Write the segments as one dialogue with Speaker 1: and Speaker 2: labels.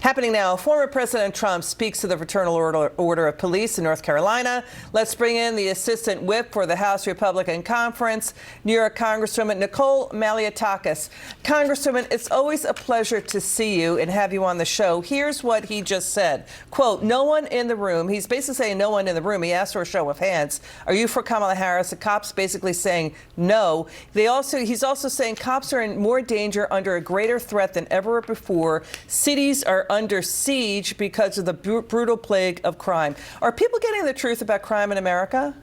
Speaker 1: Happening now, former President Trump speaks to the Fraternal Order of Police in North Carolina. Let's bring in the Assistant Whip for the House Republican Conference, New York Congresswoman Nicole Malliotakis. Congresswoman, it's always a pleasure to see you and have you on the show. Here's what he just said. Quote, no one in the room. He's basically saying no one in the room. He asked for a show of hands. Are you for Kamala Harris? The cops basically saying no. He's also saying cops are in more danger, under a greater threat than ever before. Cities are under siege because of the brutal plague of crime. Are people getting the truth about crime in America?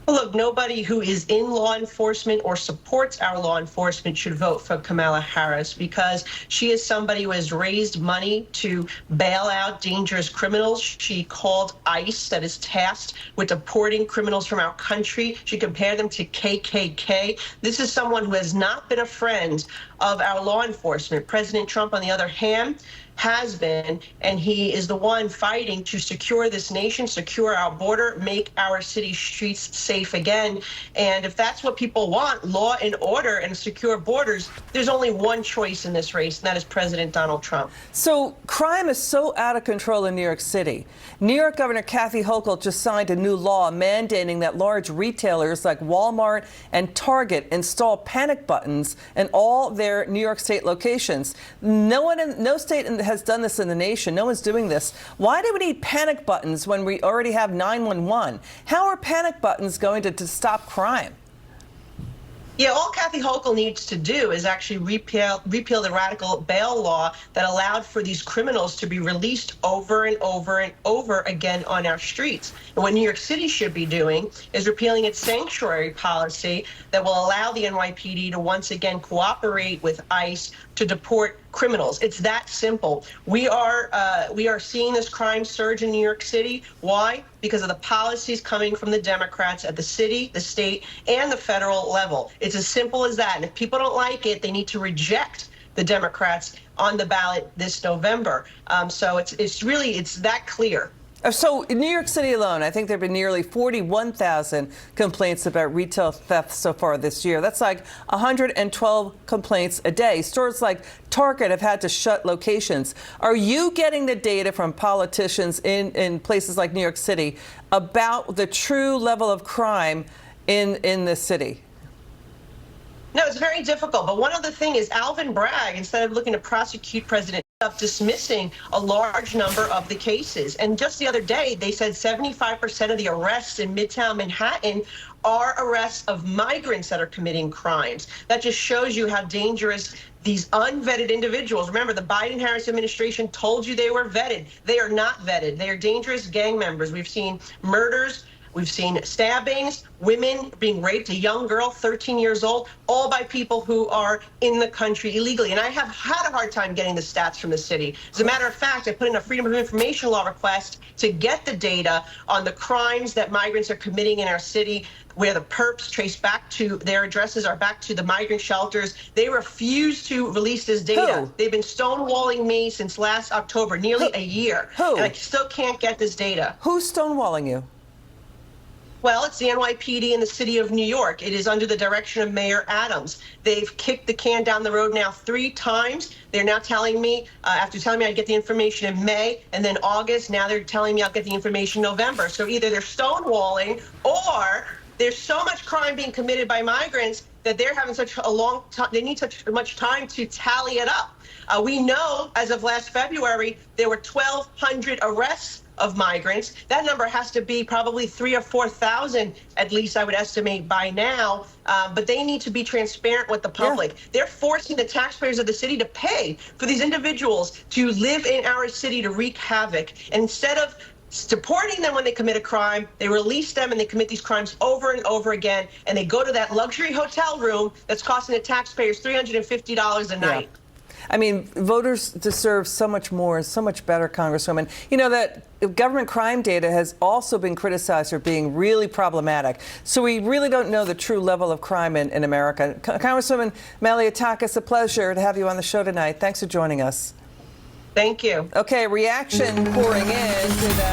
Speaker 2: Look, nobody who is in law enforcement or supports our law enforcement should vote for Kamala Harris, because she is somebody who has raised money to bail out dangerous criminals. She called ICE, that is tasked with deporting criminals from our country. She compared them to KKK. This is someone who has not been a friend of our law enforcement. President Trump, on the other hand, has been, and he is the one fighting to secure this nation, secure our border, make our city streets safe again. And if that's what people want, law and order and secure borders, there's only one choice in this race, and that is President Donald Trump.
Speaker 1: So crime is so out of control in New York City. New York Governor Kathy Hochul just signed a new law mandating that large retailers like Walmart and Target install panic buttons in all their New York State locations. No state has done this in the nation. No one's doing this. Why do we need panic buttons when we already have 911? How are panic buttons going to stop crime?
Speaker 2: Yeah, all Kathy Hochul needs to do is actually repeal the radical bail law that allowed for these criminals to be released over and over and over again on our streets. And what New York City should be doing is repealing its sanctuary policy that will allow the NYPD to once again cooperate with ICE to deport criminals. It's that simple. We are seeing this crime surge in New York City. Why? Because of the policies coming from the Democrats at the city, the state, and the federal level. It's as simple as that. And if people don't like it, they need to reject the Democrats on the ballot this November. So it's that clear.
Speaker 1: So in New York City alone, I think there have been nearly 41,000 complaints about retail theft so far this year. That's like 112 complaints a day. Stores like Target have had to shut locations. Are you getting the data from politicians in places like New York City about the true level of crime in the city?
Speaker 2: No, it's very difficult. But one other thing is Alvin Bragg, instead of looking to prosecute President Trump, dismissing a large number of the cases. And just the other day, they said 75% of the arrests in Midtown Manhattan are arrests of migrants that are committing crimes. That just shows you how dangerous these unvetted individuals. Remember, the Biden-Harris administration told you they were vetted. They are not vetted. They are dangerous gang members. We've seen murders. We've seen stabbings, women being raped, a young girl, 13 years old, all by people who are in the country illegally. And I have had a hard time getting the stats from the city. As a matter of fact, I put in a Freedom of Information law request to get the data on the crimes that migrants are committing in our city, where the perps trace back to their addresses are back to the migrant shelters. They refuse to release this data.
Speaker 1: Who?
Speaker 2: They've been stonewalling me since last October, nearly a year.
Speaker 1: Who?
Speaker 2: And I still can't get this data.
Speaker 1: Who's stonewalling you?
Speaker 2: Well, it's the NYPD in the city of New York. It is under the direction of Mayor Adams. They've kicked the can down the road now 3 times. They're now telling me, after telling me I'd get the information in May and then August, now they're telling me I'll get the information in November. So either they're stonewalling, or there's so much crime being committed by migrants that they're having such a long time, they need such much time to tally it up. We know as of last February, there were 1,200 arrests of migrants. That number has to be probably 3,000 or 4,000, at least I would estimate by now. But they need to be transparent with the public. Yeah. They're forcing the taxpayers of the city to pay for these individuals to live in our city to wreak havoc. And instead of supporting them when they commit a crime, they release them and they commit these crimes over and over again. And they go to that luxury hotel room that's costing the taxpayers $350 a night.
Speaker 1: Yeah. I mean, voters deserve so much more, so much better, Congresswoman. You know, that government crime data has also been criticized for being really problematic. So we really don't know the true level of crime in America. Congresswoman Malliotakis, a pleasure to have you on the show tonight. Thanks for joining us.
Speaker 2: Thank you.
Speaker 1: Okay, reaction pouring in to that.